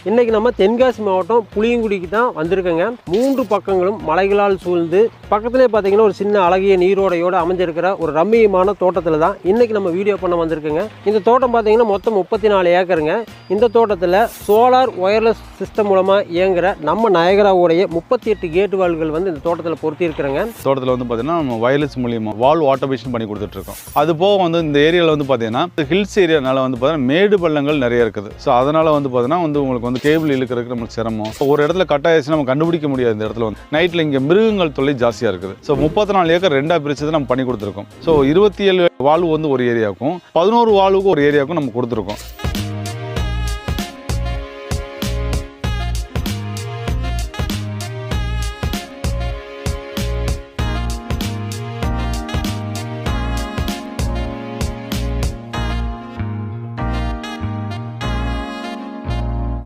இன்றைக்கி நம்ம தென்காசி மாவட்டம் புளியங்குடிக்கு தான் வந்திருக்கோங்க. 3 பக்கங்களும் மலைகளால் சூழ்ந்து பக்கத்திலே பார்த்தீங்கன்னா ஒரு சின்ன அழகிய நீரோடையோடு அமைஞ்சிருக்கிற ஒரு ரம்மியமான தோட்டத்தில் தான் இன்றைக்கி நம்ம வீடியோ பண்ண வந்திருக்கோங்க. இந்த தோட்டம் பார்த்தீங்கன்னா மொத்தம் 34 ஏக்கருங்க. இந்த தோட்டத்தில் சோலார் ஒயர்லெஸ் சிஸ்டம் மூலமாக இயங்குகிற நம்ம நயகராவுடைய 38 கேட் வால்கள் வந்து இந்த தோட்டத்தில் பொருத்தி இருக்கிறாங்க. தோட்டத்தில் வந்து பார்த்தீங்கன்னா நம்ம வயர்லெஸ் மூலியமாக வால் ஆட்டோமேஷன் பண்ணி கொடுத்துட்ருக்கோம். அது போக வந்து இந்த ஏரியாவில் வந்து பார்த்தீங்கன்னா ஹில்ஸ் ஏரியானால வந்து பார்த்தீங்கன்னா மேடு பள்ளங்கள் நிறைய இருக்குது. ஸோ அதனால் வந்து பார்த்தீங்கன்னா வந்து உங்களுக்கு வந்து கேபிள் இழுக்கிறதுக்கு நமக்கு சிரமம். ஒரு இடத்துல கட் ஆயிடுச்சுன்னா நம்ம கண்டுபிடிக்க முடியாது. இந்த இடத்துல வந்து நைட்டில் இங்கே மிருகங்கள் தொல்லை ஜாஸ்தியாக இருக்குது. ஸோ 34 ஏக்கர் 2ஆக பிரித்து நம்ம பண்ணி கொடுத்துருக்கோம். ஸோ 27 வால்வு வந்து ஒரு ஏரியாவுக்கும் 11 வால்வுக்கு ஒரு ஏரியாவுக்கும் நம்ம கொடுத்துருக்கோம்.